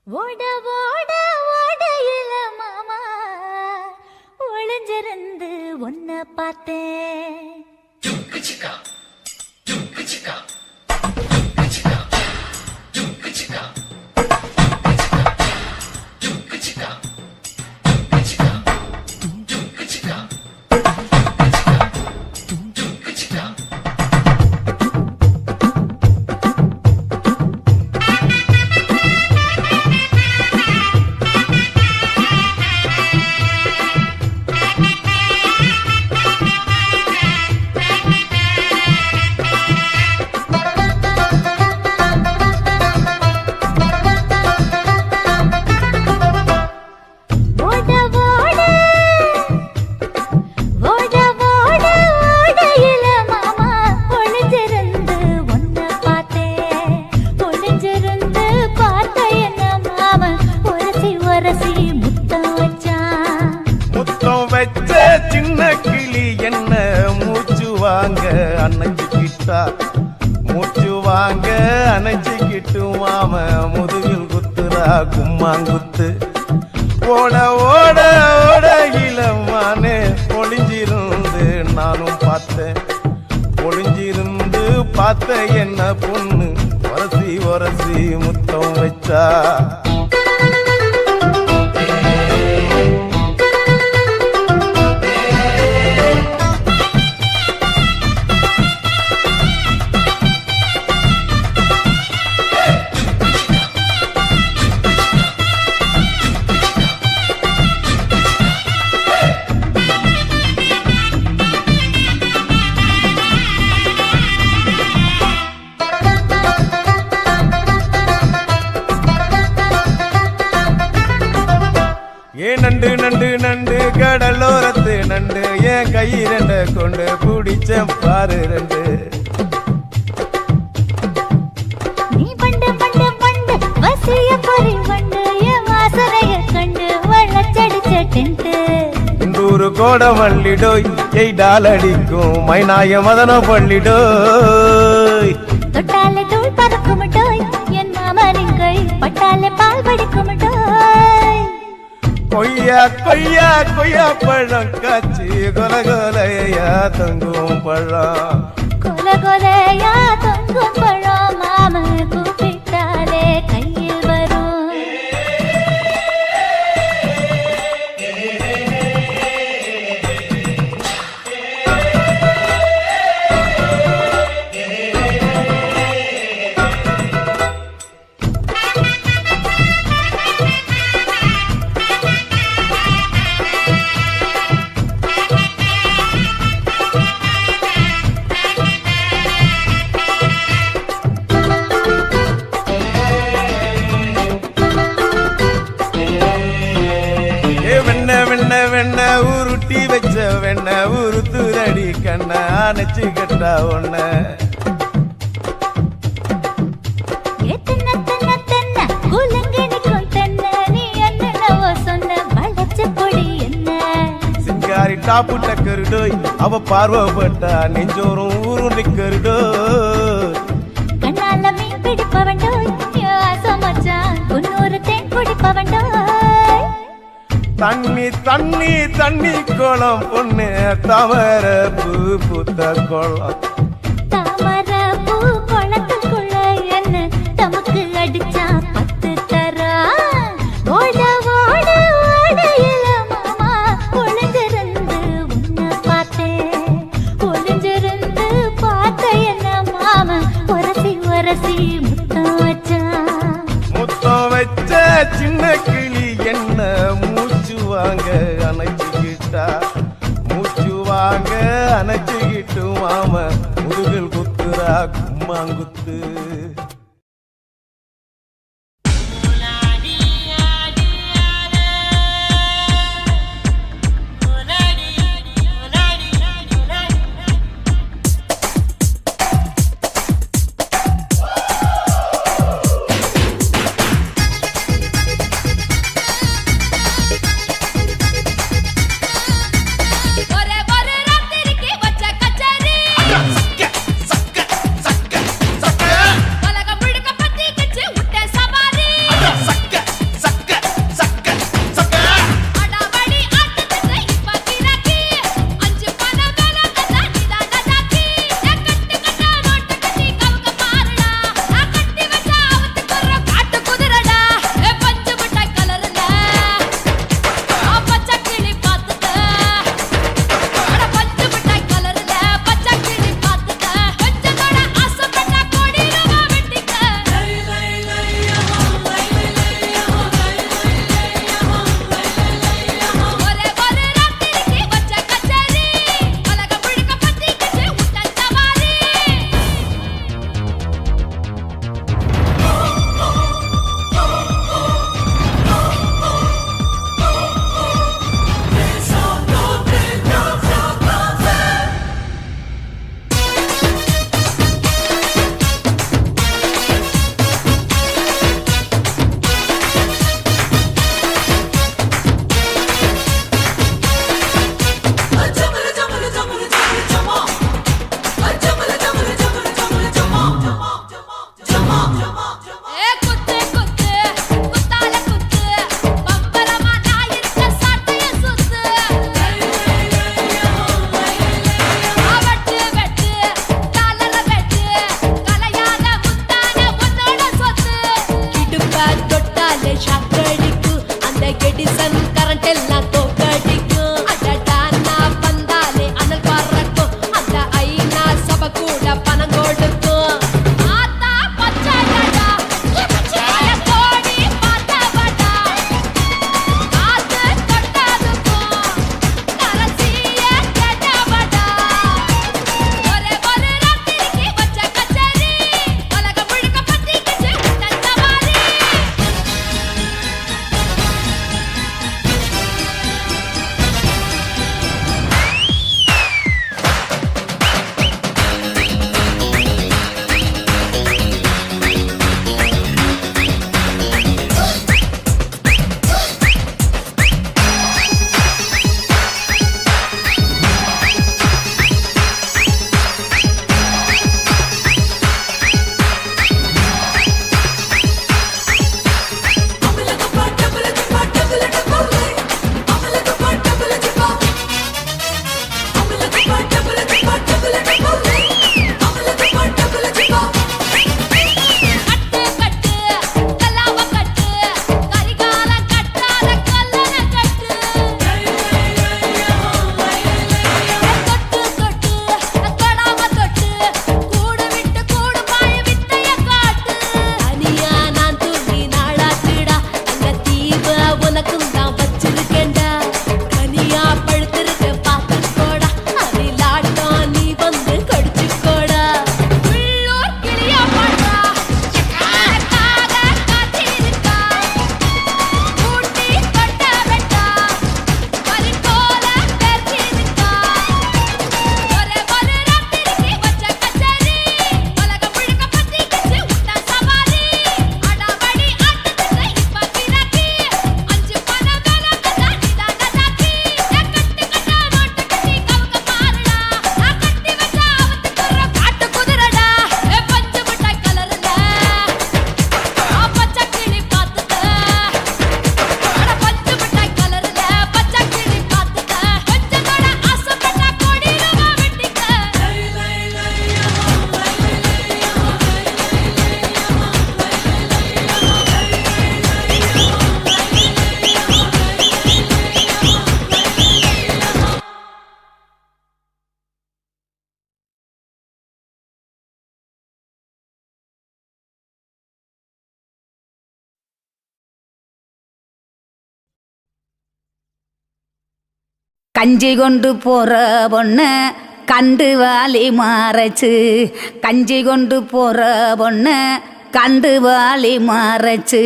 ஓட ஓட ஓடையில மாமா ஒளிஞ்சிருந்து ஒன்ன பார்த்தேன். சின்ன கிளி என்ன மூச்சு வாங்க அணைஞ்சுக்கிட்டா மூச்சு வாங்க அணைஞ்சுக்கிட்டு மாம முதுகில் குத்துறா கும்மாங்குத்து. ஓட ஓட ஓட இளமானே ஒளிஞ்சிருந்து நானும் பார்த்தேன். ஒளிஞ்சிருந்து பார்த்த என்ன பொண்ணு ஒரசி ஒரசி முத்தம் வச்சா. நண்டு நண்டு நண்டு கடலோரத்து நண்டு என் கை ரெண்ட கொண்டு பிடிச்ச பாரு ரெண்டு. நீ பண்டு பண்டு பண்டு வசிய பொறி பண்டு என் வாசனைய கண்டு வள்ளச்சடிச்ச டென்ட். இந்தூரு கோட மல்லிடோய் எய்டால் அடிக்கும் மைனாய மதன பள்ளிடோய். தொட்டாலே தூள் பறக்குமட்டோய் என் மாமனின் கை பட்டாலே பால் படிக்குமட்டோய். கொய்யா கொய்யா கொய்யா பழம் காய்ச்சி கொல கொலையா தொங்கும் பழம். கொல கொலையா தொங்கும் பழம் மாம கூப்பிட்டாலே கையில் வரும். வெண்ண உருட்டி வச்ச வெண்ண உருத்துரடி கண்ண அணைச்சு கட்டா ஒண்ண. சிங்காரி டாப்பு டக்கருடோய் அவ பார்வப்பட்டா நெஞ்சோறும் ஊரு நிக்கருடோய். கண்ணால மீன் பிடிப்பவண்டோய் ஆசமச்சான் குன்னூறு தேன் குடிப்பவண்டோய். தண்ணி தண்ணி தண்ணி கோலம் பொண்ணு தவற பூ பூத்த கோலம். தாமர பூ குளத்துக்குள்ள என்ன தமக்கு அடிச்சா பத்து தரா. ஓட ஓட ஓடையில மாமா ஒளிஞ்சிருந்து உன்னை பார்த்தேன். ஒளிஞ்சிருந்து பார்த்த என்ன மாமா ஒரசி ஒரசி முத்தம் வச்சா. முத்தம் வச்ச சின்ன கிளி என்ன மூச்சு வாங்க அணைச்சுக்கிட்டா மூச்சு வாங்க அணைச்சுக்கிட்டு மாம முதுகில் குத்துறா கும்மாங்குத்து. Hola, எடிசன் கரண்ட் எல்லாம் தோக்கடிக்கும் அடடா நான் வந்தாலே அனல் பறக்கும் அந்த ஐநா சபை கூட பணம் கொடுக்கும் ஆத்தா பச்சையடா கோடி பார்த்தவடா காத்து தொட்டதுக்கும் கரசிய கேட்டவடா ஒரே ஒரு ராத்திரிக்கு வச்ச கச்சேரி உலகம் முழுக்க பத்திக்கிச்சு உட்டன் சவாரி கட்டு கட்டு கல்லாவ கட்டு கரிகால கட்டாத கல்லன கட்டு தொட்டு தொட்டு தொடாம தொட்டு கூடு விட்டு கூடு பாய வித்தைய காட்டு தனியா நான் தூங்கி நாளாச்சுடா அந்த தீவ உனக்கும் தான் வச்சிருக்கேன்டா கனியா பழுத்திருக்க பார்த்துக்கோடா அதிலாட்டம் நீ வந்து கடிச்சுக்கோடா உள்ளூர் கிளியா பண்றா காக காத்திருக்கா ஊட்டி தொட்ட வெட்டா பறிக்கோல பெர்ச்சிருக்கா ஒரே ஒரு ராத்திரிக்கு வச்ச கச்சேரி உலகம் முழுக்க பத்திக்கிச்சு உட்டன் சவாரி அடாவடி ஆட்டத்துக்கு இப்ப கிராக்கி அஞ்சு பண வேலை கதா நிதான தாக்கி கட்டு கட்டா நோட்டு கட்டி கவுக்க பாருடா நான் கட்டி வச்ச அவத்துக்குற காட்டு குதிரடா பஞ்சு மிட்டாய் கலர்ல பச்சை கிளி பார்த்துக்க அட பஞ்சு மிட்டாய் கலர்ல பச்சை கிளி பார்த்துக்க கொஞ்சத்தோட ஆசைப்பட்டா கோடி ரூபா வெட்டிக்க கஞ்சி கொண்டு போற பொண்ணு கண்டு வாலி மாறச்சு கஞ்சி கொண்டு போற பொண்ணு கண்டு வாலி மாறச்சு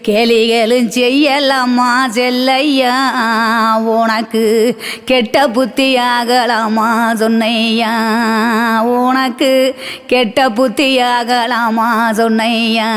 கேலிகளும் செய்யலாமா செல்லையா உனக்கு கெட்ட புத்தியாகலாமா சொன்னையா உனக்கு கெட்ட புத்தியாகலாமா சொன்னையா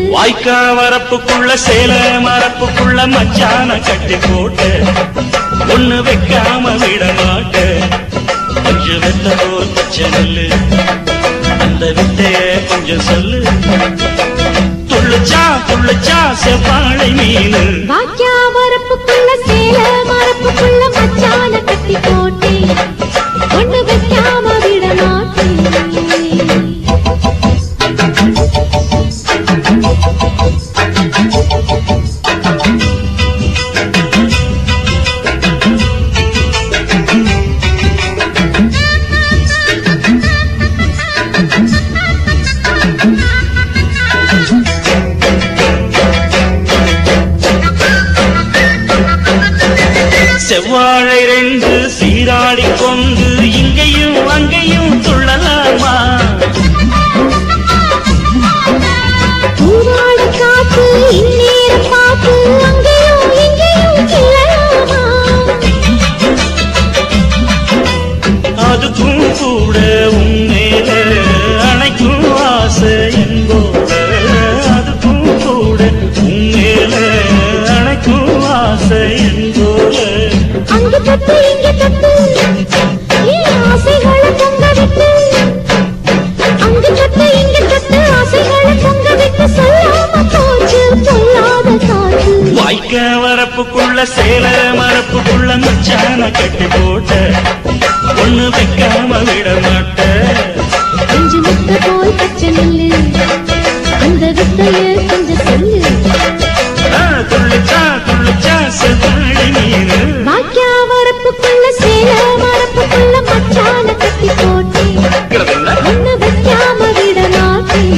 வாய்க்கா வரப்புக்குள்ள சேல மரப்புக்குள்ள மச்சான கட்டி போட்டு ஒண்ணு வைக்காம விட மாட்ட கொஞ்சம் வெத்த போல் பச்சை நெல்லு அந்த வித்தைய கொஞ்சம் சொல்லு துள்ளுச்சா செவ்வாழை மீனு வாக்கியா வரப்புக்குள்ள சேல மரப்புக்குள்ள மச்சான கட்டி போட்டே ஒண்ணு வைக்காம விட மாட்டேன் செவ்வாழை ரெண்டு சீராடி கொண்டு இங்கேயும் அங்கேயும் துள்ளலாமா? ஊராடு காத்து இந்நேரம் பார்த்து அங்கேயும் இங்கேயும் செல்லலாமா? அதுக்கும் கூட உன்மேல அணைக்கும் ஆசை என்போல, அதுக்கும் கூட உன்மேல அணைக்கும் ஆசை என்போல. அங்கு தட்டு இங்கு தட்டு என் ஆசைகளை பொங்க விட்டு, அங்கு தட்டு இங்கு தட்டு ஆசைகளை பொங்க விட்டு சொல்லாம போச்சு சொல்லாத காற்று. வாய்க்க வரப்புக்குள்ள சேல மரப்புக்குள்ள மச்சான கட்டி போட்ட ஒண்ணு வைக்காம விட மாட்ட. கொஞ்சம் முத்த போல் பச்சை நெல்லு அந்த வித்தைய கொஞ்சம் சொல்லு. துள்ளிச்சா துள்ளிச்சா செவ்வாழை மீனு. வாக்கியா வரப்புக்குள்ள சேல மரப்புக்குள்ள மச்சான கட்டி போட்டேன் ஒண்ணு வைக்காம விட மாட்டேன்.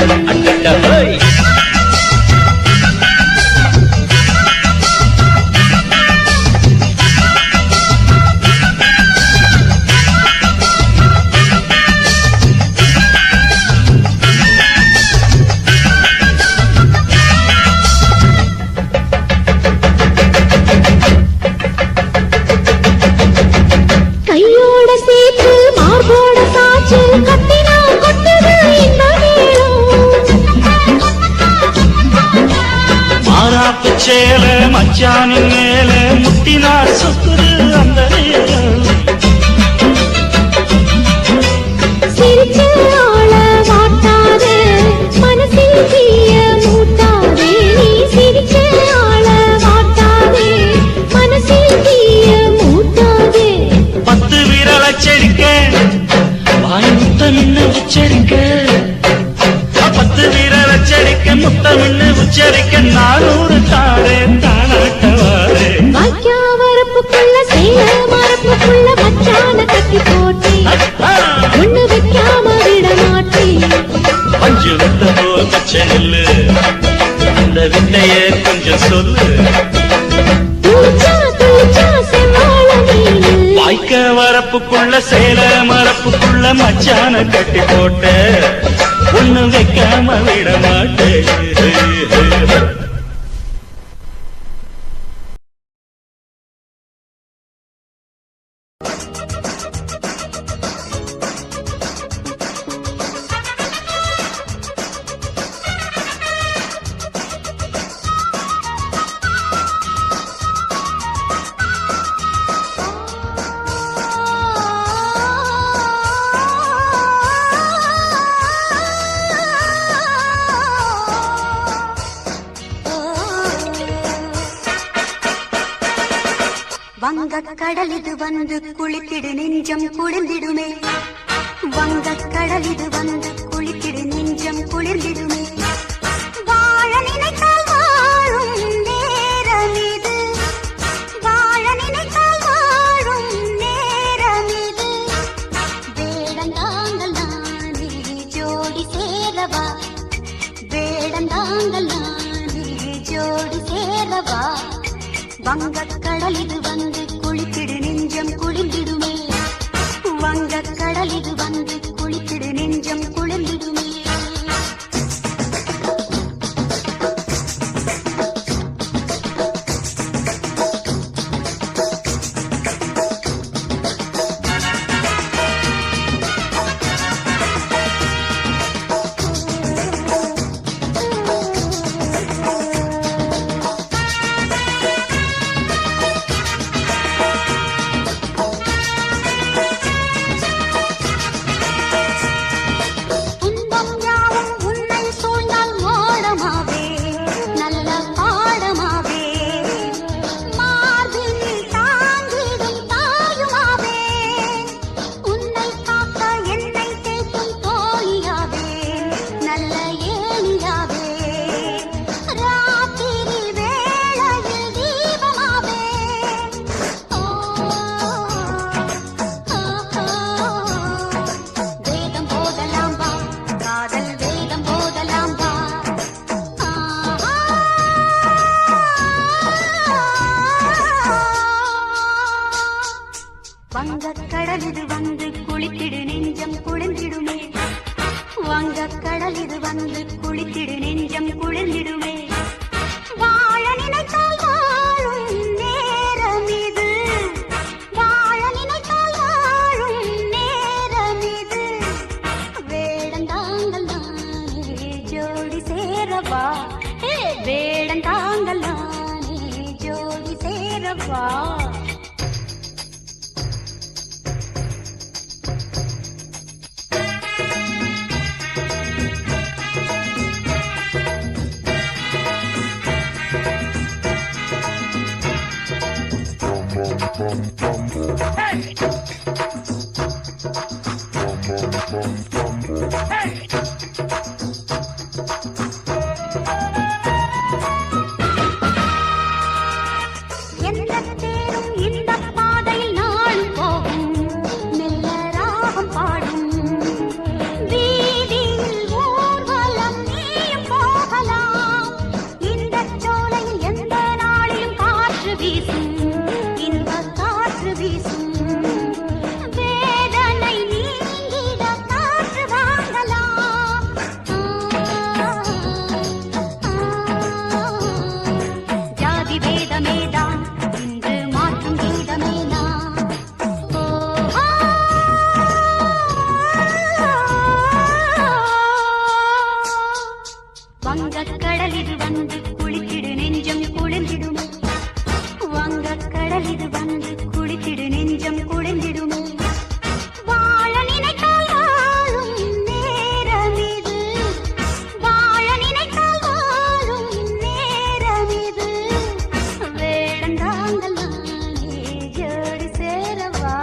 கையோட சேர்த்து மார்போட சாச்சு கத்தினா கொட்டுது இந்த மேளம். மாறாப்பு சேல மச்சானின் மேல முட்டினா சுத்துது அந்த நேரம். சிரிச்ச ஆள வாட்டாதே மனசில் தீய மூட்டாதே. நீ சிரிச்ச ஆள வாட்டாதே மனசில் தீய மூட்டாதே. 10 விரல் அச்சடிக்க வாய் முத்தமின்னு உச்சரிக்க, 10 விரல் அச்சடிக்க முத்தமின்னு உச்சரிக்க 400 தாரே தானாட்டவாரே. வாக்கியா வரப்புக்குள்ள சேல மரப்புக்குள்ள மச்சான கட்டி போட்டேன் ஒண்ணு வைக்காம விட மாட்டேன். பஞ்சு விட்ட போல் பச்சை நெல்லு அந்த வித்தைய கொஞ்சம் சொல்லு. துளிச்சா துளிச்சா செவ்வாழ மீனு. வாய்க்க வரப்புக்குள்ள சேல மரப்புக்குள்ள மச்சான கட்டி போட்ட ஒண்ணு வைக்காம விட மாட்டேன். வங்கக்கடல் இது வந்து குளித்திடு நெஞ்சம் குளிர்ந்திடுமே. வங்கக்கடல் இது வந்து குளித்திடு நெஞ்சம் குளிர்ந்திடுமே. வாழ நினைத்தால் வாழும் நேரம் இது, வாழ நினைத்தால் வாழும் நேரம் இது. வேடந்தாங்கள் நானே ஜோடி சேரவா, வேடந்தாங்கள் நானே ஜோடி சேரவா. வங்கக்கடல் இது வந்து குளித்திடு நெஞ்சம் குளிர்ந்திடுமே. வங்கக்கடல் இது வந்து குளித்திடு நெஞ்சம் குளிர்ந்திடுமே. கடல் இது வந்து குளித்திடு நெஞ்சம் குளிர்ந்திடுமே வங்கக் கடல் இது வந்து குளித்திடு நெஞ்சம் குளிர்ந்திடுமே வாழ நினைத்தால் வாழும் நேரம் இது வாழ நினைத்தால் வாழும் நேரம் இது வேடந்தாங்கள் நானே ஜோடி சேரவா வேடந்தாங்கள் நானே ஜோடி சேரவா எந்த தேரும் இந்த பாதையில் நாளும் போகும் மெல்ல ராகம் பாடும் வீதியில் ஊர்வலம் நீயும் போகலாம் இந்த சோலையில் எந்த நாளிலும் காற்று வீசும் இன்ப காற்று வீசும் வேதனை நீங்கிட காற்று வாங்கலாம் ஜாதி வேதமேதான் இன்று மாற்றும் கீதமேனா வங்கக் கடல் இது வந்து குளித்திடு நெஞ்சம் குளிர்ந்திடுமே வங்கக் கடல் இது வந்து குளித்திடு நெஞ்சம் குளிர்ந்திடுமே வாழ நினைத்தால் வாழும் நேரம் இது வாழ நினைத்தால் வாழும் நேரம் இது வேடந்தாங்கள் நானே ஜோடி சேரவா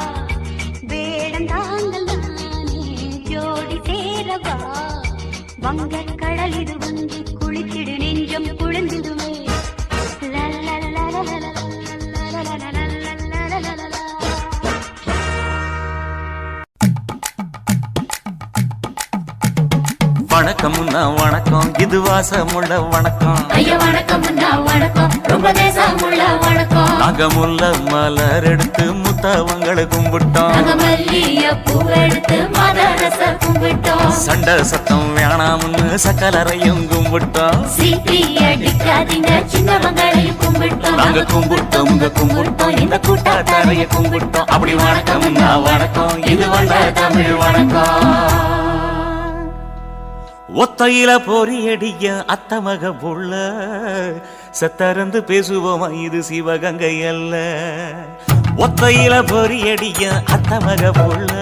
வேடந்தாங்கள் நானே ஜோடி சேரவா வங்கக் கடல் இது வந்து குளித்திடு நெஞ்சம் குளிர்ந்திடுமே வணக்கம் வணக்கம் இது வாசமுள்ள வணக்கம் ஐயா வணக்கம் வணக்கம் ரொம்ப தேசமுள்ள வணக்கம் நாங்க முல்ல மலர் எடுத்து முத்தவங்களை கும்பிட்டோம் நாங்க மல்லிய பூவெடுத்து மதரச கும்பிட்டோம் சண்டை சத்தம் வேணாம்னு சக்கலரையும் கும்பிட்டோம் சீட்டி அடிக்காதீங்க சின்னவங்களையும் கும்பிட்டோம் நாங்க கும்பிட்டோம் உங்க கும்பிட்டோம் இந்த கூட்டாத்தாரைய கும்பிட்டோம் அப்படி வணக்கம் வணக்கம் இது வந்த தமிழ் வணக்கம் ஒத்தையில பொறியடிய அத்தமக புள்ள செத்தறந்து பேசுவோமா இது சிவகங்கை அல்ல ஒத்தையில பொறியடிய அத்தமக புள்ள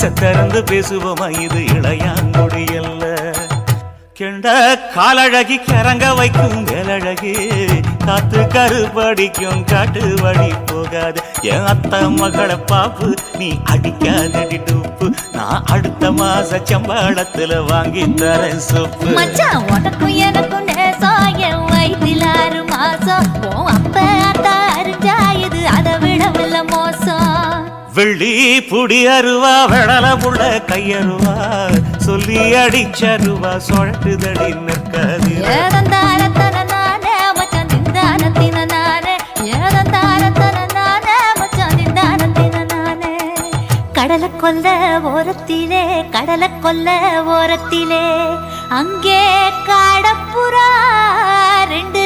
செத்தறந்து பேசுவோமா இது இளையாங்குடி அல்ல கெண்ட காலழகி கிறங்க வைக்கும் வேலழகு காத்து கருப்படிக்கும் காட்டு வழி போகாது என் அத்த மகளை பாப்பு நீ அடிக்காதடி டூப்பு நான் அடுத்த மாச சம்பளத்துல வாங்கி தரேன் சொப்பு மச்சான் உனக்கும் எனக்கும் நேசம் என் வயிற்றில் 6 மாசம் உன் அப்ப அத்தா அறிஞ்சாயுது அதை விடவில்ல மோசம் வெள்ளி புடி அருவா வெடல புள்ள கையருவா சொல்லி அடிச்சருவா சொழட்டுதடி நிற்காது ஏதந்தாரத்தன நானே மச்சான் திந்தானத்தின நானே ஏதந்தாரத்தன நானே மச்சான் திந்தானத்தின நானே கடலை கொல்ல ஓரத்திலே அங்கே காடப்புறா ரெண்டு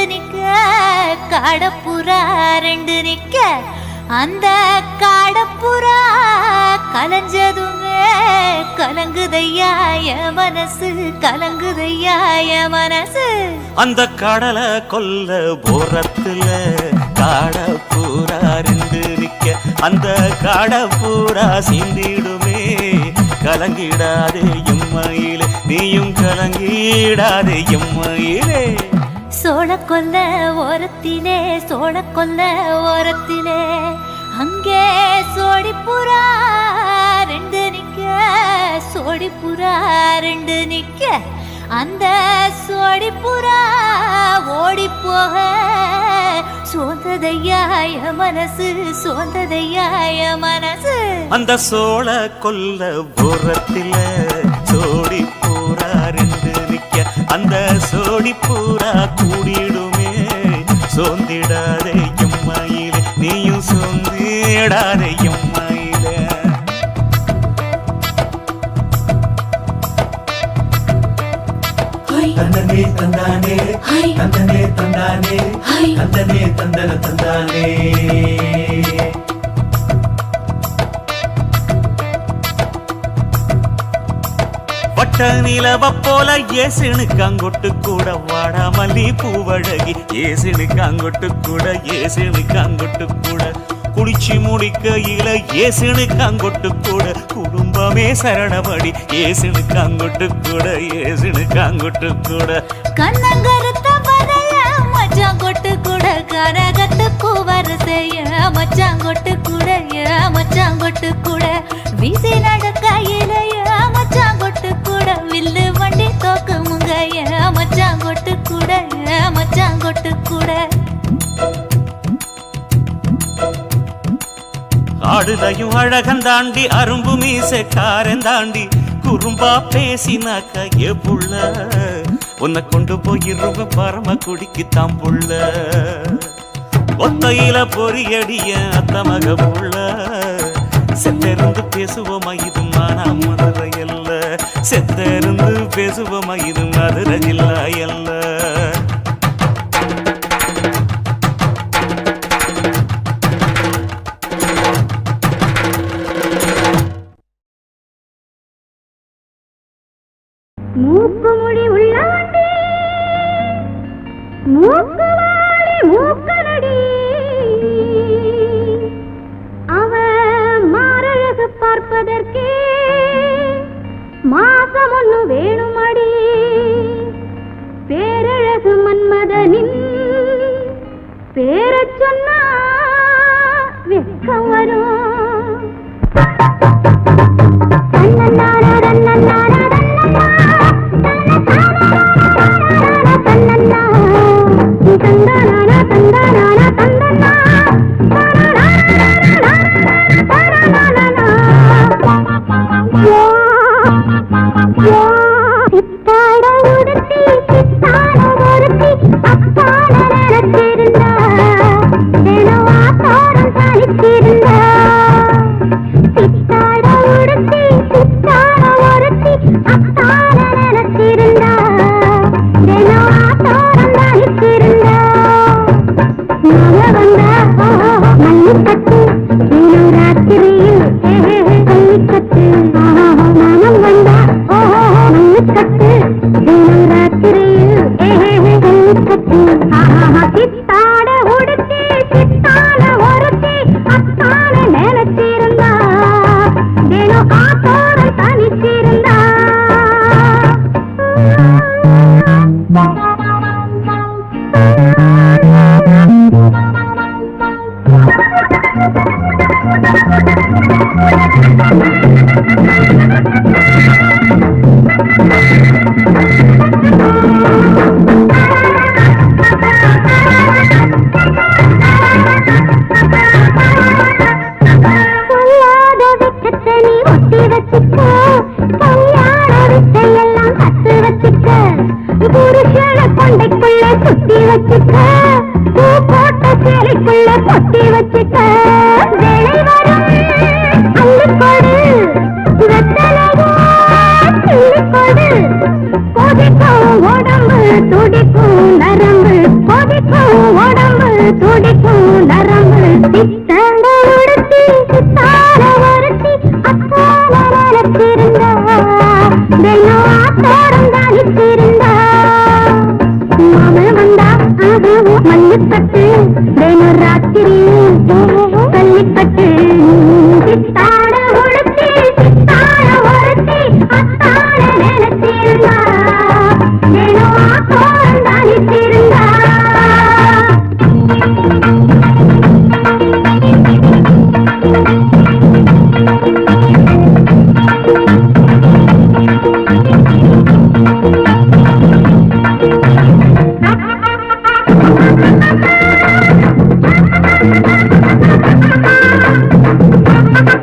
நிக்க அந்த காடப்புறா கலஞ்சதுமே கலங்குதையா என் மனசு அந்த கடலை கொல்ல போரத்துல காடப்பூரா ரெண்டு நிக்க அந்த காடப்பூரா சிந்திடுமே கலங்கிடாதே எம்மையிலே நீயும் கலங்கிடாதே எம்மையிலே சோழக்கொல்ல ஓரத்திலே அங்கே சோடிப்புறா ரெண்டு நிக்க அந்த சோடிப்புறா ஓடி போக சோந்ததையாய மனசு அந்த சோழ கொல்ல போரத்தில சோடி பூரா ரெண்டு நிக்க அந்த சோடி பூரா கூடிடுமே சோந்திடாதே எம்மையிலே நீயும் சோந்திடாதே எம்மையிலே தந்தனே தந்தானே தந்தனே தந்தன தந்தானே. வட்ட நிலவ போல ஏசினுக்கு அங்கொட்டு கூட வாடாமல்லி பூவழகி ஏசினுக்கு அங்கொட்டு கூட ஏசினுக்கு அங்கொட்டு கூட குளிச்சு முடிக்கையில ஏசினுக்கு அங்கொட்டு கூட குடும்பமே சரணமடி ஏசினுக்கு அங்கொட்டு கூட ஏசினுக்கு அங்கொட்டு கூட. கண்ணங்கருத்த வரைய மச்சாங்கொட்டு கூட கரகத்து பூவரசைய மச்சாங்கொட்டு கூட மச்சாங்கொட்டு கூட வீசி நடக்கையிலைய மச்சாங்கொட்டு கூட வில்லு வண்டி தோக்குமுங்கைய மச்சாங்கொட்டு கூட மச்சாங்கொட்டு கூட. ஆடுதையும் அழகந்தாண்டி அரும்பு மீசக்காரன் தாண்டி குறும்பா பேசினாக்க ஏ புள்ள உன்னை கொண்டு போயிருவ பரம குடிக்கு தாம்புள்ள ஒத்தையில பொறியடிய அத்த மக புள்ள செத்திருந்து பேசுவோமா இது மானா மதுரை அல்ல செத்திருந்து பேசுவோமா இது மதுரை ஜில்லா அல்ல. மூக்கு முடி உள்ளவண்டி மூக்குவாளி மூக்கனடி அவ மாரழகு பார்ப்பதற்கே மாசம் ஒண்ணு வேணுமடி பேரழகு மன்மதனின் பேரச் சொன்னா வெட்கம் வரும். தன்னன்னார தன்னன்னார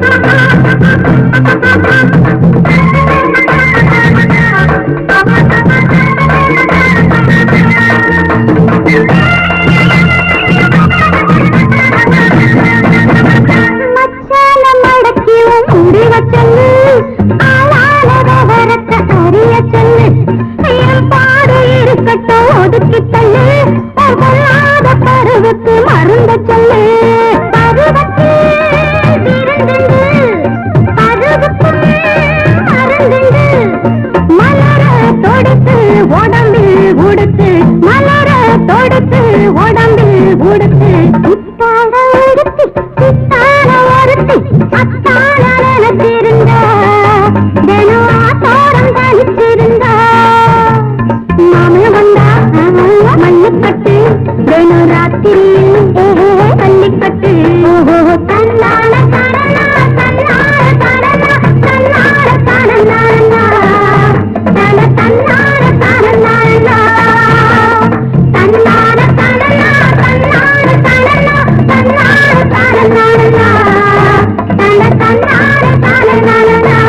Thank you. சொல்லு பொல்லாத பருவுக்கு மருந்த சொல்லு பருவத்தில் பருவுக்கும் மருந்துண்டு மலர தொடுத்து உடம்பில் உடுத்து மலர தொடுத்து உடம்பில் உடுத்து இப்பாட ஒருத்தி சித்தான ஒருத்தி அத்தான நினைச்சிருந்தா தினம் ஆத்தோரம் தனிச்சிருந்தா மாமன் வந்தா மல்லிப்பட்டு தினம் ராத்திரியில் பள்ளிப்பட்டு தன்னால தரணா தன்னால தரணா தன்னால தரணா தன தன்னால தரணா தன்னால தரணா தன்னால தரணா தன்னால தரணா தன தன்னால தரணா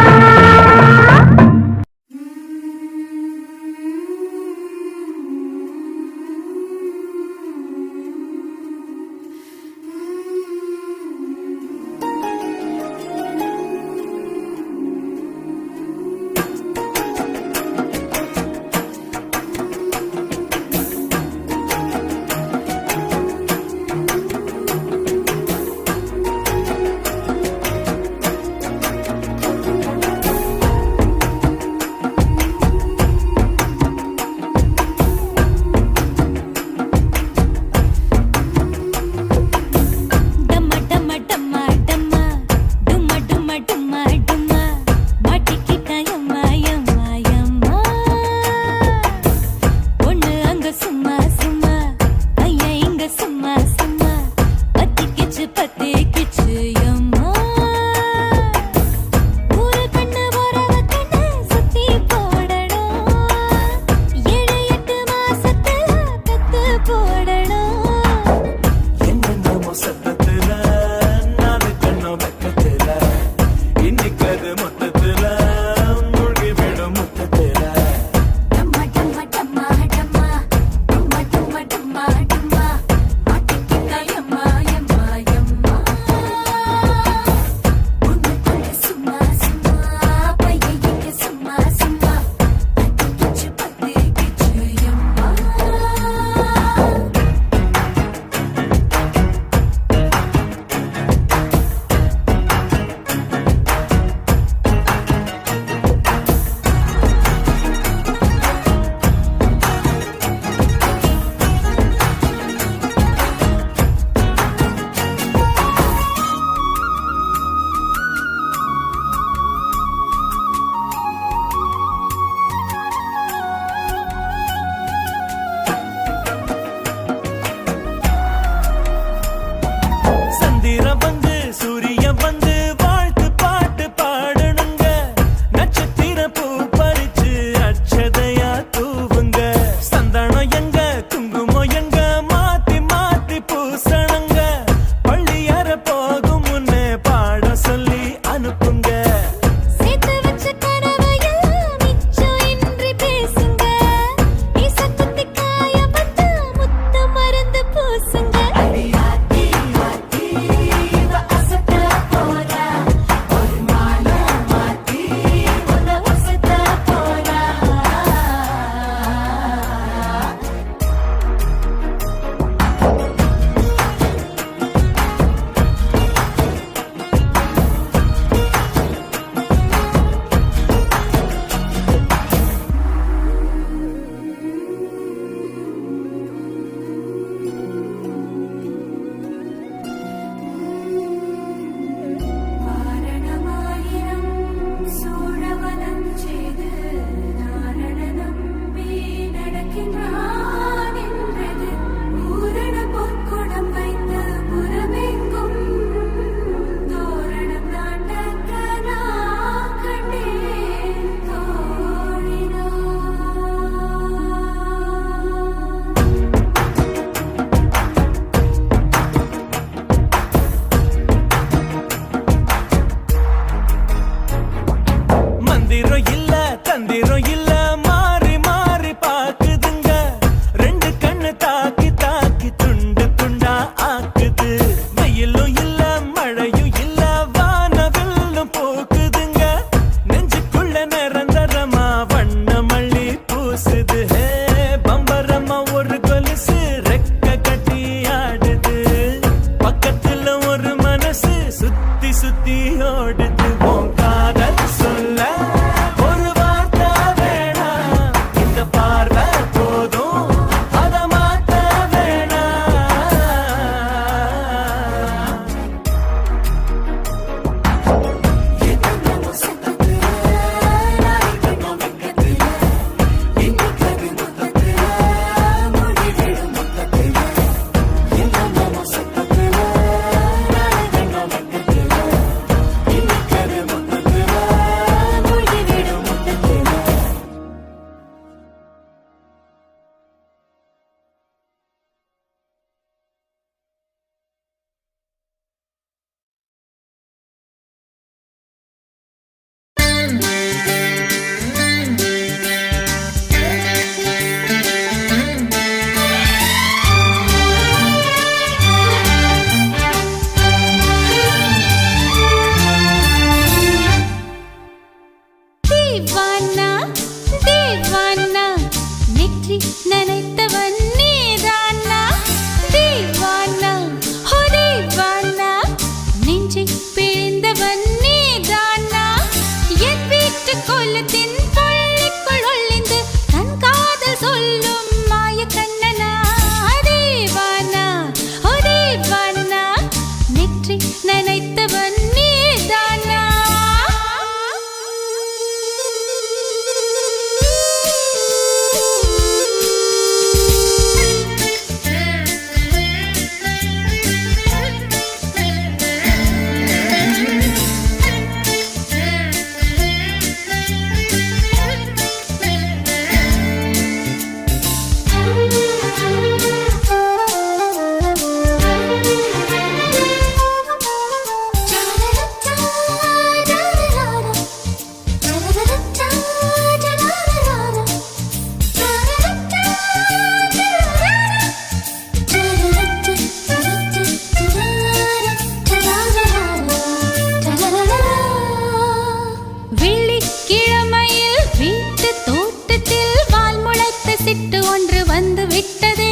விட்டதே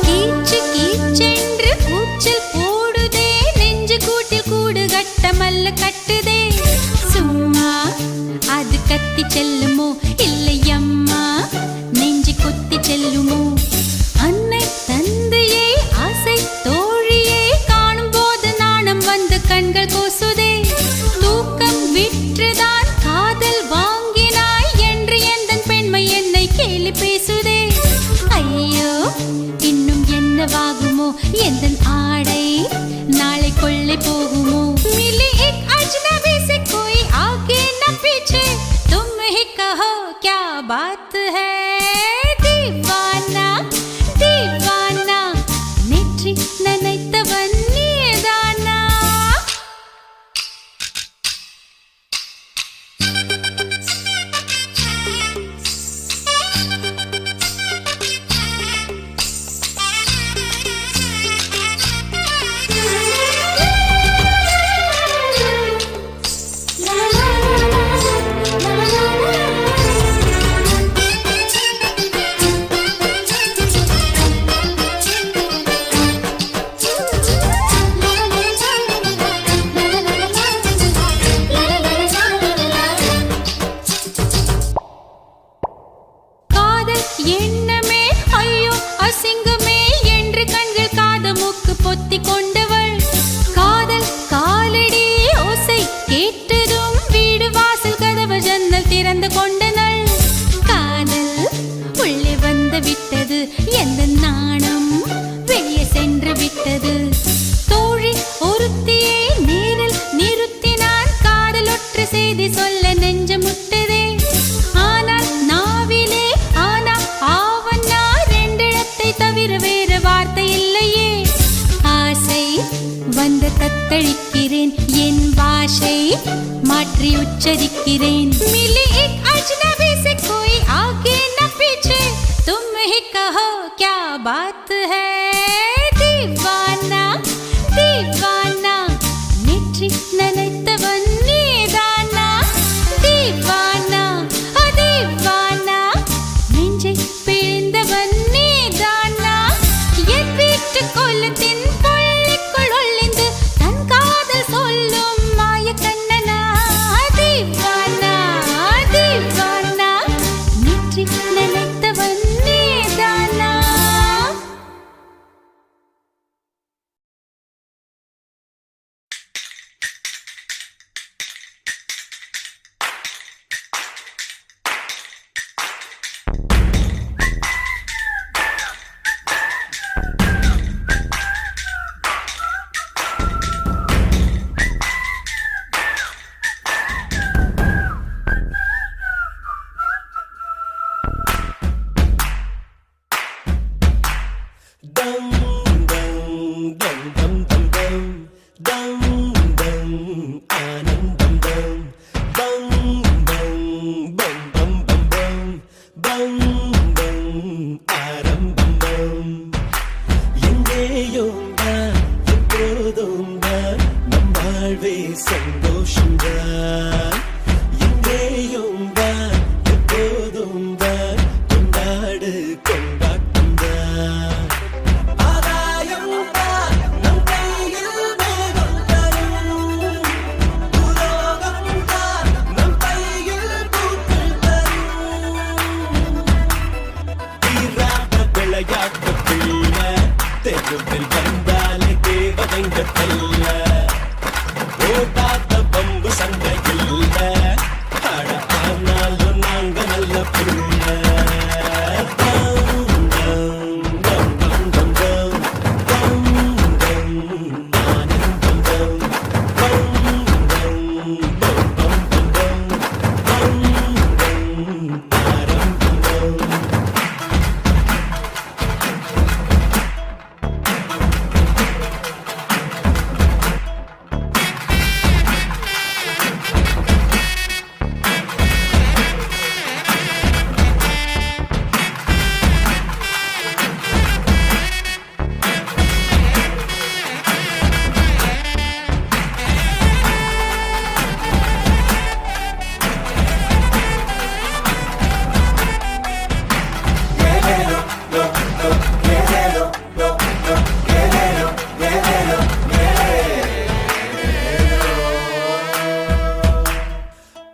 கீச்சு கீச்சென்று கூச்சல் போடுதே நெஞ்சு கூட்டில் கூடு கட்ட மல்ல கட்டுதே சும்மா அது கத்தி செல்லுமோ இல்லையம்மா நெஞ்சு கொத்தி செல்லுமோ அன்னை தந்தையே ஆசை தோழியே காணும் போது நாணம் வந்து கண்கள் கூசுதே தூக்கம் விற்றுதான் காதல் வாங்கினாய் என்று எந்தன் பெண்மை என்னை கேலி பேசுதே ஐயோ இன்னும் என்னவாகுமோ எந்தன் ஆடை நாளை கொள்ளை போகுமோ मिली एक अजनबी से कोई आगे न पीछे तुम ही कहो क्या बात है दीवाना दीवाना नेற்றி நினைத்தவன் நீதானா காதல் எண்ணமே ஐயோ அசிங்கமே என்று கண்கள் காது மூக்கு பொத்தி கொண்டவள் காதல் காலடி ஓசை கேட்டதும் வீடு வாசல் கதவு ஜன்னல் திறந்து கொண்டனள் காதல் உள்ளே வந்து விட்டது எந்த நாணம் வெளியே சென்று விட்டது தோழி ஒருத்தியை நேரில் நிறுத்தினான் காதல் ஒற்ற செய்தி சொல்ல நெஞ்சு முட்டதே ஆனால் நாவிலே ஆனா ஆவன்னா ரெண்டிடத்தை தவிர வேறு வார்த்தை இல்லையே ஆசை வந்து தத்தளிக்கிறேன் என் பாஷை மாற்றி உச்சரிக்கிறேன் मिली एक अजनबी से कोई आगे न पीछे तुम ही कहो क्या बात है दीवाना दीवाना नेற்றி நினைத்தவன் நீதானா दीवाना दीवाना நெஞ்சை பிழிந்தவன் நீதானா என் வீட்டு கொல்லத்தின் கொள்ளைக்குள் ஒளிந்து தன் காதல் சொல்லும் மாய கண்ணனா दीवाना दीवाना நேற்றி நினைத்தவன் நீதானா சந்தோஷம்தான் எங்கேயும் தான் எப்போதும் தான் கொண்டாடு கொண்டாட்டம் தான் ஆதாயம் தான் நம் கையில் மேகம் தரும் உலோகம் தான் நம் கையில் பூக்கள் தரும் தீராத விளையாட்டு பிள்ளை தெருவில் வந்தாலே தேவதைங்க தல்ல ஓடாத பம்பு சண்டையில் அட ஆனாலும் நாங்க நல்ல புள்ள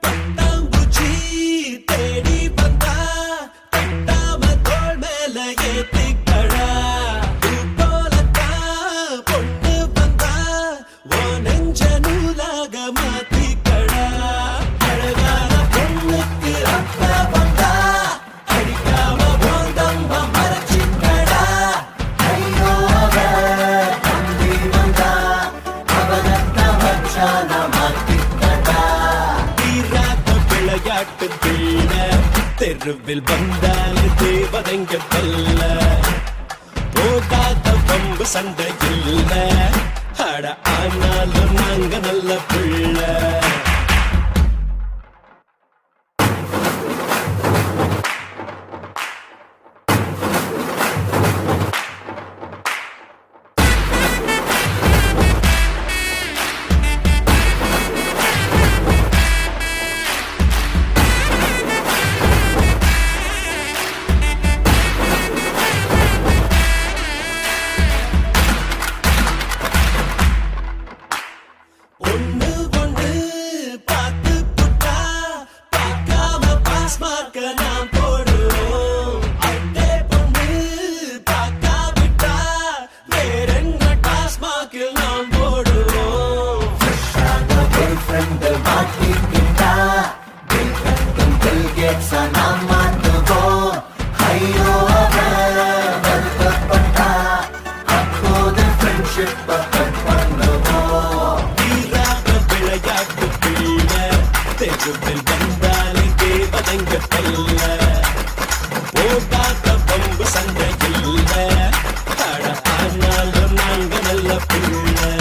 பட்டாம்பூச்சி தேடி வந்தா தட்டாம தோள் மேல ஏத்திக்கடா பூ போலத்தான் பொண்ணு வந்தா ஓ நெஞ்ச நூலாக மாத்திக்கடா அழகான பொண்ணுக்கு அப்ப வந்தா அடிக்காம போந்தம்ப மறைச்சிக்கடா ஐயோ அவ தம்பி வந்தா அவனத்த வச்சான மாத்திக்கடா தீராத விளையாட்டு பிள்ளை தெருவில் வந்தாலே தேவதைங்க பல்ல போகாத பம்பு சண்டை இல்ல அட ஆனாலும் நாங்க நல்ல பிள்ளை ஒண்ணு ஒண்ணு பார்த்து புட்டா பார்க்காம பாஸ் மார்க்க நாம் போடுவோம் அட்டே பொண்ணு பார்க்காவிட்டா வேறென்ன டாஸ் மார்க்கில் நாம் போடுவோம் ஒரு ஃப்ரெண்ட் மாட்டிக்கிட்டா பில் கேட்ஸா நாம் மாட்டுவோம் ஐயோ அவன் வருத்தப்பட்டா அப்போது ஃப்ரெண்ட்ஷிப் கட் பண்ணுவோம் விளையாட்டு பிள்ளை தெருவில் வந்தாலே தேவதைங்க பல்ல போகாத பம்பு சண்டை இல்ல அட ஆனாலும் நாங்க நல்ல பிள்ளை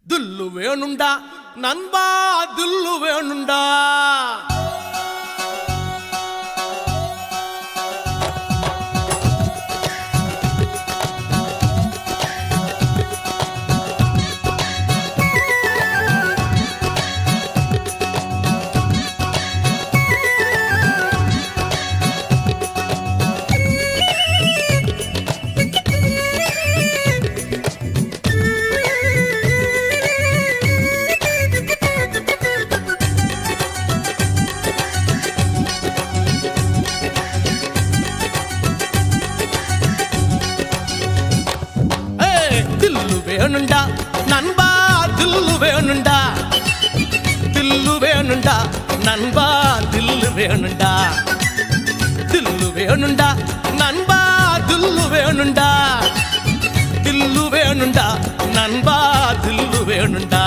துல்லு வேணுண்டா நண்பா துல்லு வேணுண்டா வேணுண்டா நண்பா தில்லு வேணுண்டா தில்லு வேணுண்டா நண்பா தில்லு வேணுண்டா தில்லு வேணுண்டா நண்பா தில்லு வேணுண்டா தில்லு வேணுண்டா நண்பா தில்லு வேணுண்டா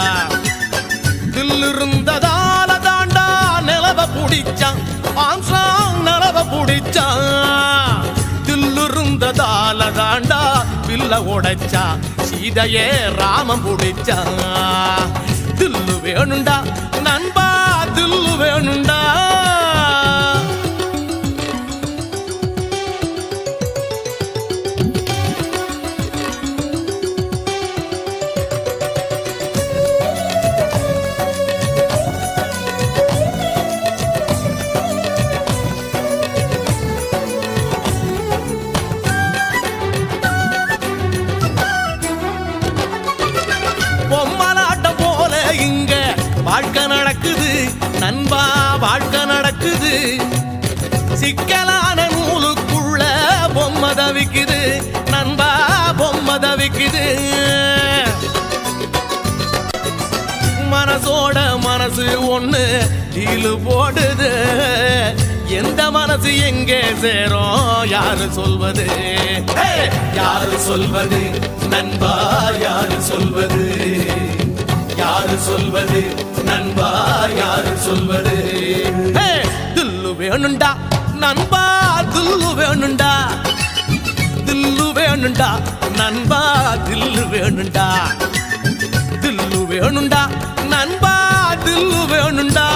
தில்லு இருந்ததால தாண்டா நிலவ புடிச்சான் ஆம்சாங் நிலவ புடிச்சான் தில்லு இருந்ததால தாண்டா வில்ல உடைச்சா சீதையே ராமம் புடிச்சா தில்லு வேணுண்டா நண்பா தில்லு வேணுண்டா பொம்மலாட்டம் போல இங்க வாழ்க்கை நடக்குது நண்பா வாழ்க்கை நடக்குது சிக்கலான நூலுக்குள்ள பொம்மை தவிக்குது நண்பா பொம்மை தவிக்குது மனசோட மனசு ஒண்ணு டீலு போடுது எந்த மனசு எங்கே சேரும் யாரு சொல்வது யாரு சொல்வது நண்பா யாரு சொல்வது யாரு சொல்வது நண்பா யாரு சொல்வது தில்லு வேணுண்டா நண்பா தில்லு வேணுண்டா தில்லு வேணுண்டா நண்பா தில்லு வேணுண்டா தில்லு வேணுண்டா நண்பா தில்லு வேணுண்டா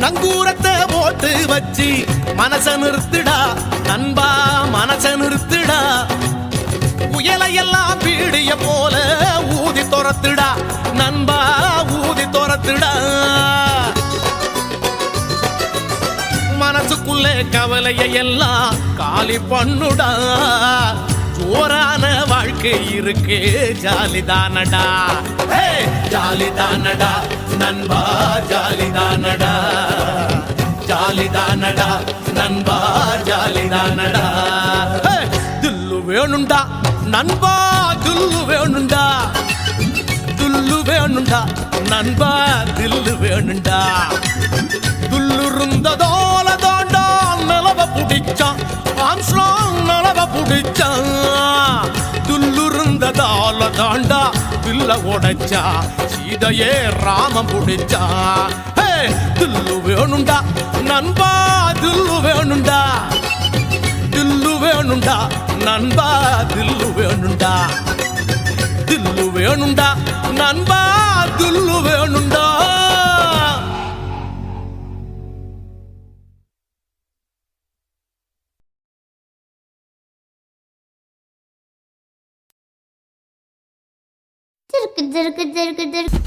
நங்கூரத்தை போட்டு வச்சு மனச நிறுத்துடா நண்பா, மனச நிறுத்துடா. புயலையெல்லாம் பீடிய போல ஊதி துரத்துடா நண்பா, ஊதி துரத்துடா. மனசுக்குள்ளே கவலையை எல்லாம் காலி பண்ணுடா. ஜோரான வாழ்க்கை இருக்கு ஜாலிதானடா, ஜாலிதானடா நண்பா, ஜாலிதானடா, ஜாலிதானடா நண்பா, ஜாலிதானடா. தில்லு வேணுண்டா நண்பா, தில்லு வேணுண்டா, தில்லு வேணுண்டா நண்பா, தில்லு வேணுண்டா. துள்ளுருந்ததோல தாண்டா நிலவ புடிச்சான் ஆம்ஸ்ட்ராங், நிலவ புடிச்சான். துள்ளுருந்ததால தாண்டா வில்ல உடைச்சா சீதையே ராமம் புடிச்சா. தில்லு வேணுண்டா நண்பா, தில்லு வேணுண்டா, தில்லு வேணுண்டா நண்பா, தில்லு வேணுண்டா, தில்லு வேணுண்டா நண்பா, தில்லு வேணுண்டா. ஜிருக்கு ஜிருக்கு ஜிருக்கு ஜிருக்கு.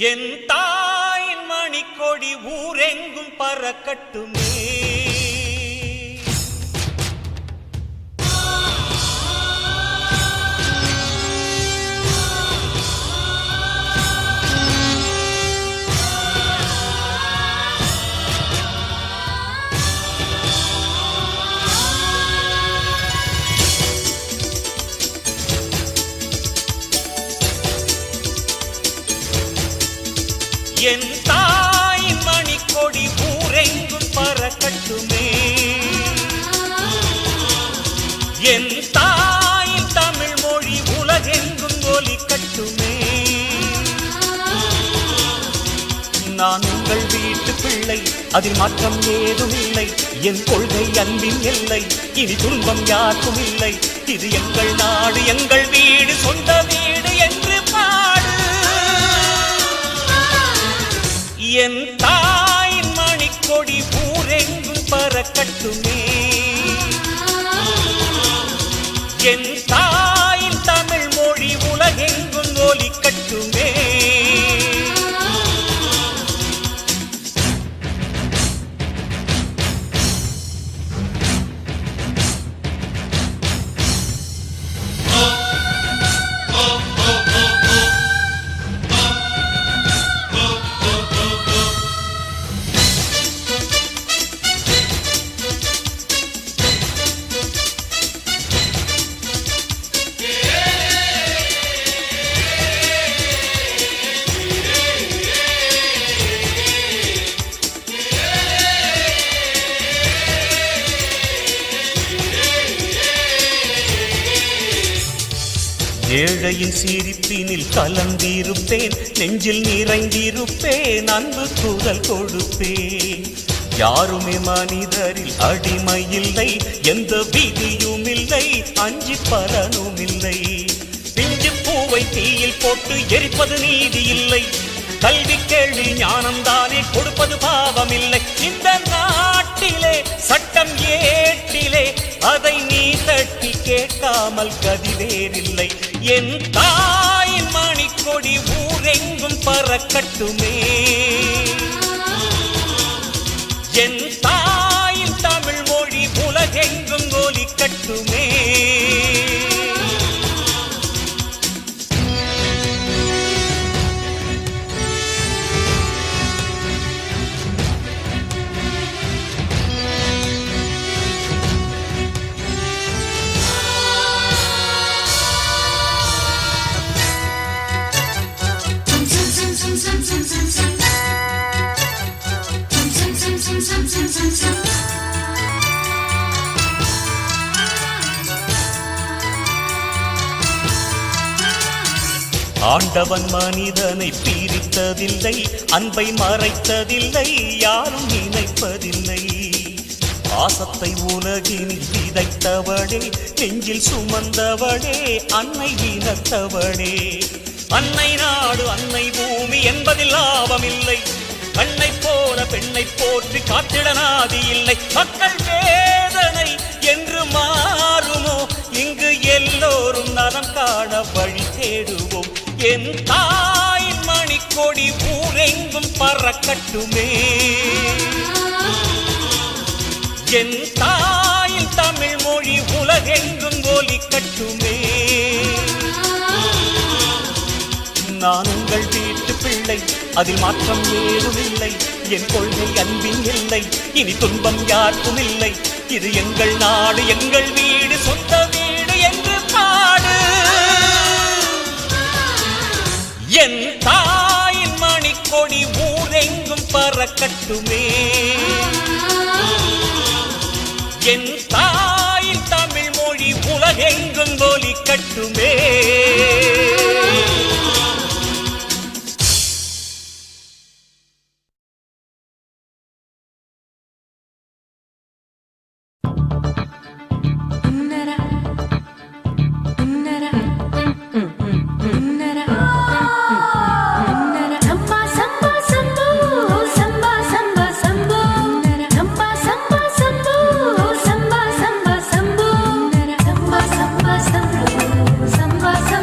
என் தாயின் மணிக்கொடி ஊரெங்கும் பறக்கட்டுமே. என் தாயின் மணிக்கொடி ஊரெங்கும் பறக்கட்டுமே. என் தாயின் தமிழ் மொழி உலகெங்கும் ஒலிக்கட்டுமே. நான் உங்கள் வீட்டு பிள்ளை, அதில் மாற்றம் ஏதும் இல்லை. என் கொள்கை அன்பின் எல்லை, இனி துன்பம் யாருக்கும் இல்லை. இது எங்கள் நாடு, எங்கள் வீடு, சொந்த வீடு என்று பாடு. என் தாயின் மணிக்கொடி ஊரெங்கும் பறக்கட்டுமே. என் தாயின் தமிழ் மொழி உலகெங்கும் ஒலிக்கட்டுமே. ஏழையின் சிரிப்பினில் கலந்திருப்பேன், நெஞ்சில் நிறைந்திருப்பேன், அன்பு குரல் கொடுப்பேன். யாருமே மனிதரில் அடிமை இல்லை, எந்த விதியும் இல்லை, அஞ்சி பலனும் இல்லை. பிஞ்சு பூவை தீயில் போட்டு எரிப்பது நீதி இல்லை. கல்வி கேள்வி ஞானம் தானே கொடுப்பது பாவம் இல்லை. இந்த நாட்டிலே சட்டம் ஏட்டிலே, அதை நீ தட்டி கேட்காமல் கதி வேறில்லை. என் தாயின் மணிக்கொடி ஊரெங்கும் பறக்கட்டுமே. என் தாயின் தமிழ் மொழி உலகெங்கும் ஒலிக்கட்டுமே. ஆண்டவன் மனிதனை பிரித்ததில்லை, அன்பை மறைத்ததில்லை, யாரும் நினைப்பதில்லை. பாசத்தை உலகினில் விதைத்தவளே, நெஞ்சில் சுமந்தவளே, அன்னை இனத்தவளே. அன்னை நாடு அன்னை பூமி என்பதில் லாபமில்லை. கண்ணை போல பெண்ணை போற்றி காத்திட நாதி இல்லை. மக்கள் வேதனை என்று மாறுமோ? இங்கு எல்லோரும் நலம் காண வழி தேடுவோம். என் தாயின் மணிக்கொடி ஊரெங்கும் பறக்கட்டுமே. என் தாயின் தமிழ் மொழி உலகெங்கும் ஒலிக்கட்டுமே. நான் உங்கள் வீட்டு பிள்ளை, அதில் மாற்றம் ஏதும் இல்லை. என் கொள்கை அன்பின் இல்லை, இனி துன்பம் யாருக்கும் இல்லை. இது எங்கள் நாடு, எங்கள் வீடு, சொந்த வீடு என்று பாடு. என் தாயின் மணிக்கொடி ஊரெங்கும் பறக்கட்டுமே. என் தாயின் தமிழ் மொழி உலகெங்கும் ஒலிக்கட்டுமே. Samba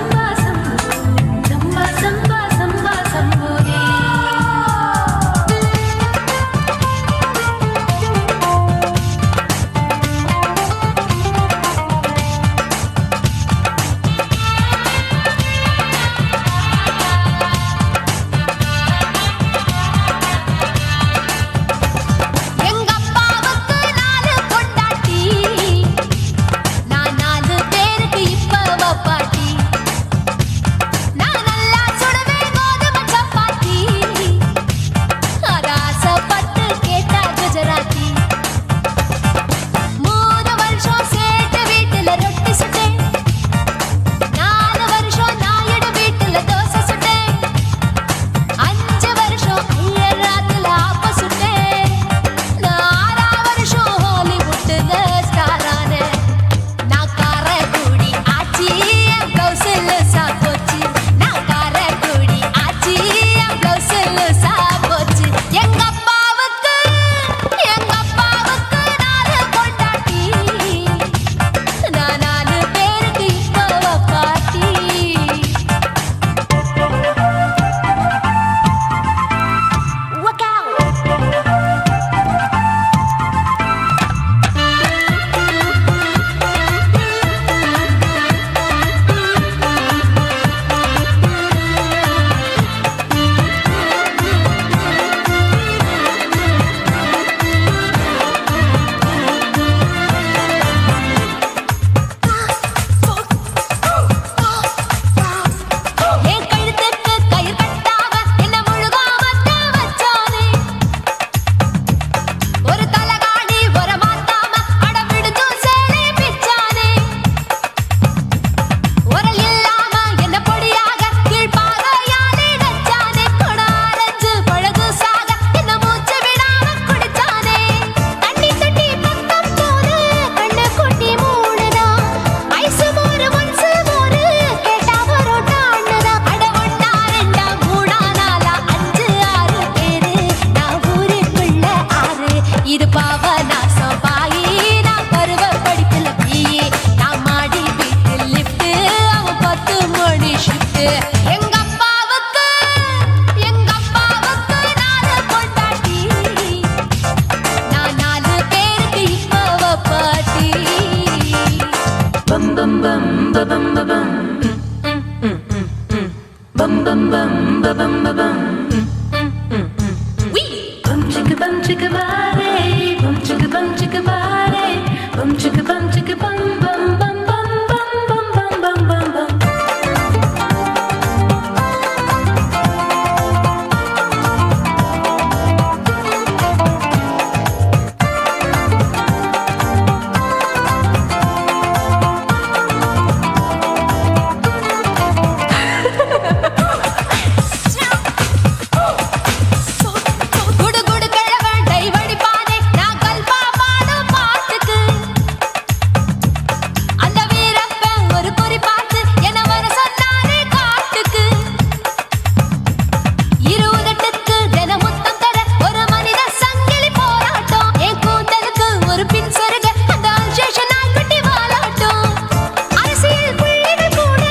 குடு குடு கிழவன் டைவடி பாதே நான் கல்பா பாடும் பாட்டுக்கு அந்த வீரப்பன் ஒரு குறி பார்த்து என்ன வர சொன்னாரே காட்டுக்கு இருபதெட்டுக்கு தினமுத்தம் தர ஒரு மனித சங்கிலி போராட்டம் என் கூந்தலுக்கு ஒரு பின் சொருக அந்த அல்சேஷன் நாய்க்குட்டி வாலாட்டம் அரசியல் புள்ளிகள் கூட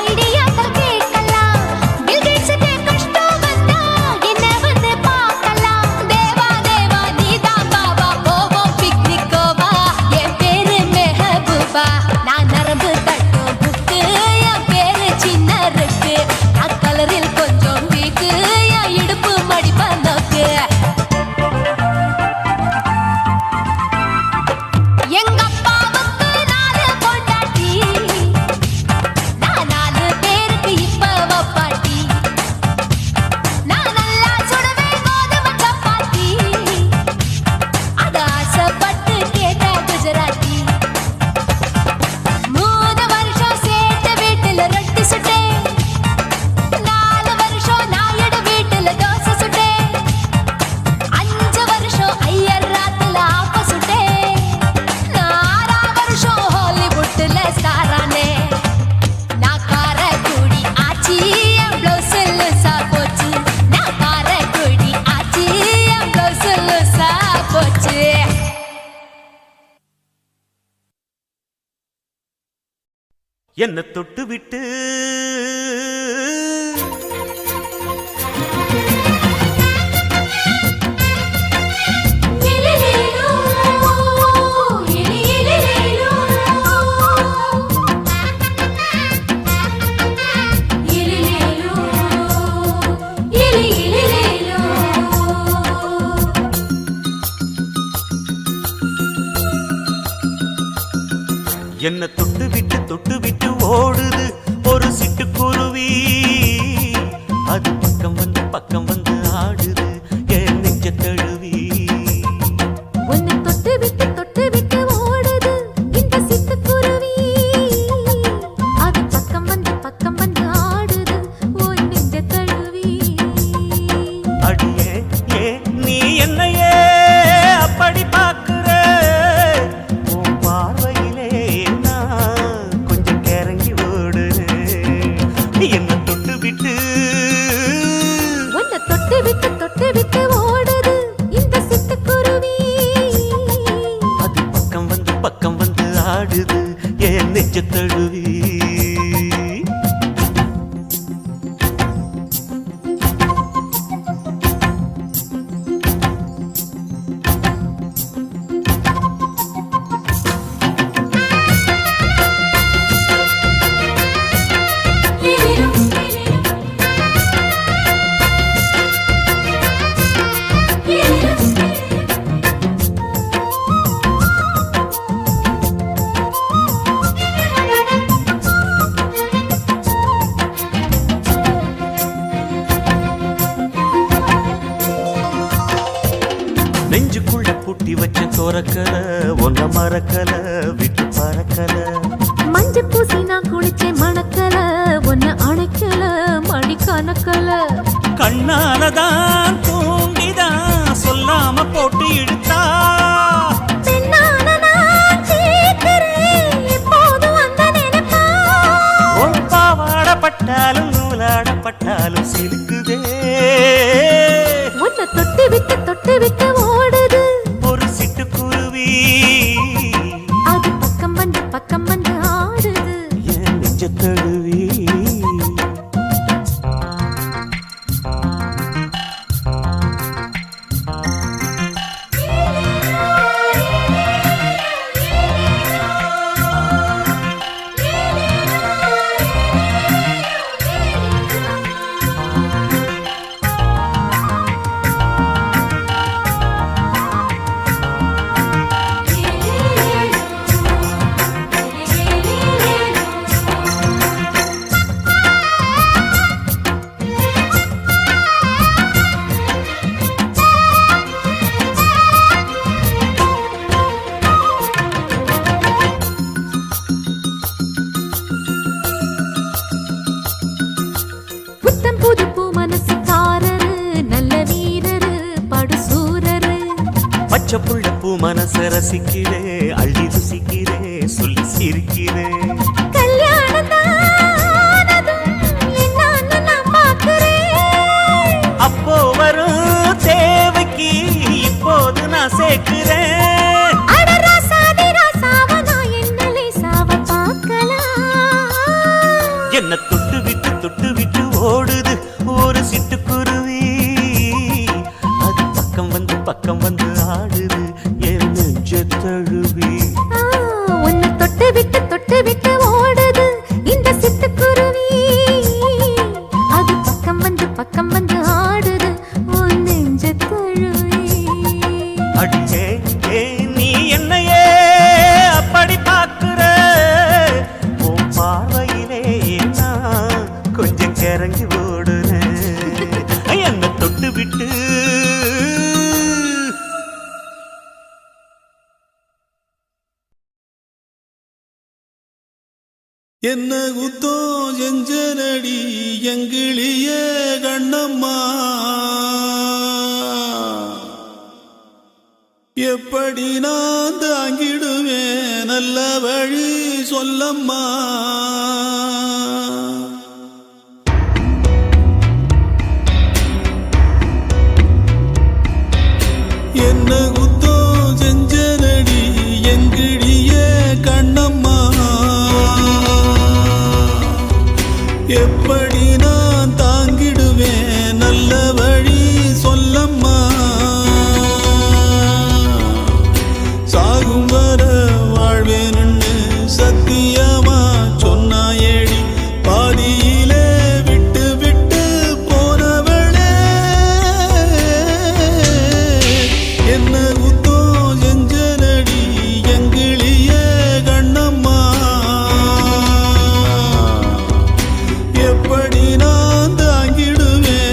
ஐடியாக்கள் கேட்கலாம் பில் கேட்ஸுக்கு கஷ்டம் வந்தா என்ன வந்து பார்க்கலாம் தேவா தேவா நீதான் பாபா போவோம் பிக்னிக் கோவா என் பேரு மெஹபூபா நான் நரம்பு தட்டும் புக்கு என் பேரு சின்ன இருக்கு அக்கலரில் கொஞ்சம் வீக்கு என் இடுப்பு மடிப்ப நோக்கு எங்க அப்பாவுக்கு 4 பொண்டாட்டி நான் 4 பேருக்கு இப்ப வப்பாட்டி நான் நல்லா சுடுவேன் கோதுமை சப்பாத்தி அது ஆசைப்பட்டு கேட்டா குஜராத்தி 3 வருஷம் சேர்த்து வீட்டுல ரொட்டி சுட்டேன் 4 வருஷம் நாயுடு வீட்டுல தோசை சுட்டேன் 5 வருஷம் ஐயர் ராத்துல ஆப்ப சுட்டேன் 6 வருஷம் ஹாலிவுட்ல ஸ்டாரானே நான் காரக்குடி ஆச்சி என் ப்ளவுஸ் லூசா போச்சு நான் காரக்குடி ஆச்சி என் ப்ளவுஸ் லூசா போச்சு என்ன தொட்டு விட்டு எலிலேலோ எலிலேலோ எலிலேலோ எலிலேலோ என்ன தொட்டு விட்டு ஓடுது ஒரு சிட்டுக்குருவி அது பக்கம் வந்து ஆடுது என் நெஞ்ச தழுவி உன்னை தொட்டு விட்டு ஓடுது இந்த சிட்டுக்குருவி அது பக்கம் வந்து ஆடுது உன் நெஞ்ச தழுவி அடியே ஏன் நீ என்னையே அப்படி பார்க்கிற உன் பார்வையிலே நான் கொஞ்சம் கிறங்கி ஓடுறேன் என்ன தொட்டு விட்டு உன்னை தொட்டு விட்டு ஓடுது இந்த சிட்டுக்குருவி அது பக்கம் வந்து ஆடுது என் நெஞ்ச தழுவி நெஞ்சுக்குள்ள பூட்டி வச்ச தோரக்கல ஒன்ன மறக்கல விட்டு பறக்கல மஞ்ச பூசி நான் குளிச்சேன் மணக்கல உன்னை அணைக்கல மணி கணக்கல கண்ணாலதான் தூங்கிதான் சொல்லாம போட்டு இழுத்தா பெண்ணான நான் கேட்கிறேன் எப்போதும் அந்த நினைப்பா உன் பாவாடப்பட்டாலும் நூலாடப்பட்டாலும் சிலுக்குதே உன்னை தொட்டு விட்டு ஓடுது ஒரு சிட்டுக்குருவி அது பக்கம் வந்து ஆடுது என் நெஞ்ச தழுவி பச்சை புள்ள பூ மனச ரசிக்கிறே அள்ளி ருசிக்கிறே சொல்லி சிரிக்கிறே அப்போ வரும் தேவைக்கு இப்போது நான் சேர்க்கிறேன் என்ன தொட்டு விட்டு ஓடுது ஒரு சிட்டுக்குருவி அது பக்கம் வந்து ஆடுது என் நெஞ்ச தழுவி உன்னை தொட்டு விட்டு ஓடுது இந்த சிட்டுக்குருவி அது பக்கம் வந்து ஆடுது உன் நெஞ்ச தழுவி அடியே நீ என்னையே அப்படி பார்க்கிற உன் பார்வையிலே நான் கொஞ்சம் கிறங்கி ஓடுறேன் என்ன தொட்டு விட்டு என்ன குத்தோ செஞ்சனடி எங்கிளிய கண்ணம்மா எப்படி நான் தாங்கிடுவேன் நல்ல வழி சொல்லம்மா என்ன குத்தோ செஞ்சனடி எங்கிளிய கண்ணம்மா எப்படி நான் தாங்கிடுவேன் நல்ல வழி சொல்லம்மா சாகும் வர வாழ்வேன்னு சத்தியமா சொன்னாயேடி பாதியிலே விட்டு போனவளே என்ன குத்தோ செஞ்சனடி எங்கிளிய கண்ணம்மா எப்படி நான் தாங்கிடுவேன்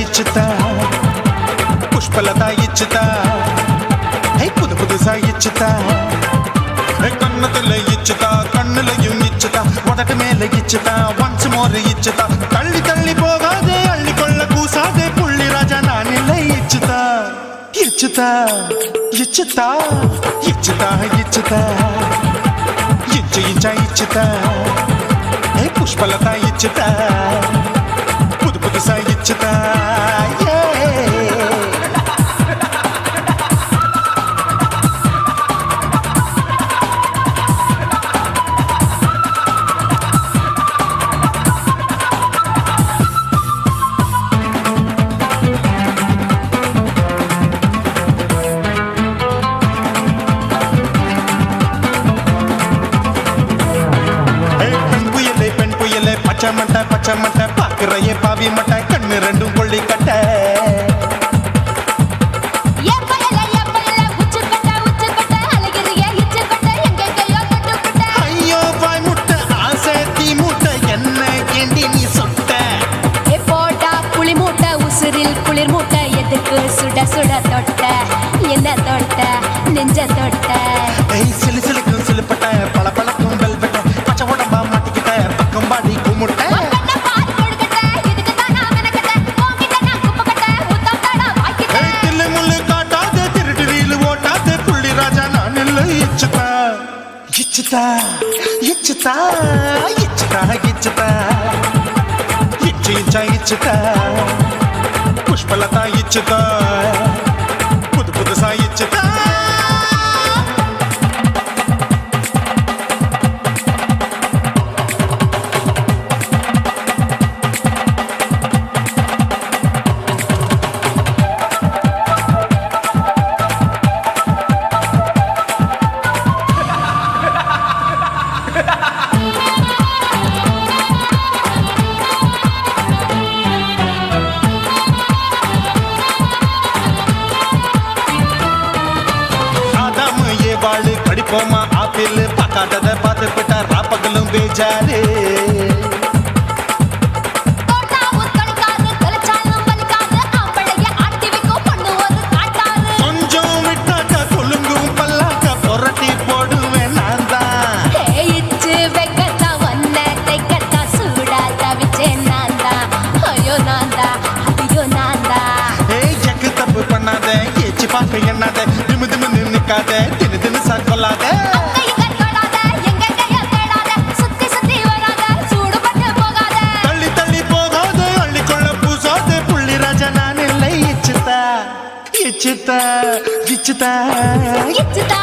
இச்சுதா புஷ்பலதா இச்சுதா புது புதுசா இச்சுதா கண்ணத்துல இச்சுதா கண்ணுலையும் இச்சுதா உதட்டு மேல இச்சுதா ஒன்ஸ் மோர் இச்சுதா தள்ளி தள்ளி போகாதே அள்ளி கொள்ள கூசாதே புள்ளி ராஜா நான் இல்லை இச்சுதா இச்சுதா இச்சுதா இச்சுதா இச்சுதா இச்சு இச்சா இச்சுதா புஷ்பலதா இச்சுதா புது புதுசா இச்சுதா பச்சை மட்டை பாக்குறையே பாவி மட்டை கண்ணு ரெண்டும் கொள்ளி கட்ட ஐயோ பாய் முட்டை ஆசை தீ மூட்டை என்ன கேண்டி நீ சொட்ட போட்டா புளி மூட்டை உசுரில் குளிர் மூட்டை எதுக்கு சுட சுட தொட்ட என்ன தொட்ட நெஞ்ச தொட்ட சிலு சிலுக்கும் சிலுப்பட்ட பல பழக்கும் வெல்வெட்ட பச்சை உடம்பா மாட்டிக்கிட்ட பக்கம் பாடி குமுட்ட இச்சுதா இச்சுதா இச்சுதா இச்சுதா இச்சு இச்சா இச்சுதா புஷ்பலதா இச்சுதா புது புதுசா இச்சுதா படிப்போமா ஆப்பிள் பார்க்காதத பார்த்து விட்டா ராப்பகலும் பேஜாரு கொஞ்சம் விட்டாக்க கொலுங்கும் பல்லாக்க புரட்டி போடுவேன் நான் தான் இச்சு வெக்கத்தான் வந்த தைக்கத்தான் சூடா தவிச்சேன் நான் தான் ஐயோ நான் தான் ஐயோ நான் தான் எக்கு தப்பு பண்ணாத ஏச்சு பார்க்க எண்ணாத திமு திமு நிக்காத தினு தினு சாக்கொள்ளாத தள்ளி தள்ளி போகாத அள்ளி கொள்ள பூசாத புள்ளி ராஜா நான் இல்லை இச்சுதா இச்சுதா இச்சுதா இச்சுதா